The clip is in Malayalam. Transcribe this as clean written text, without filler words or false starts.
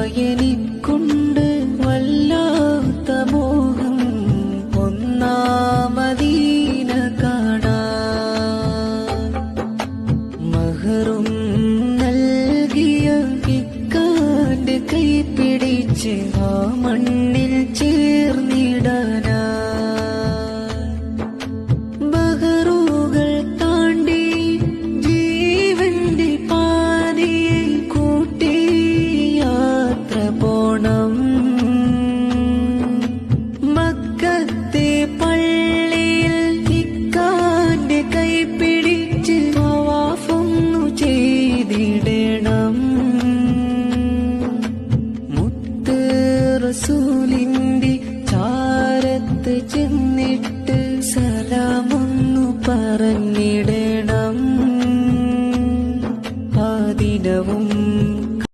നാദായെനിക്കുണ്ട് വല്ലാത്ത മോഹം ഒന്നാമദീന കാണാൻ. മഹറും നൽകിയ ഇക്കാന്റെ കൈ പിടിച്ച് ആ മണ്ണിൽ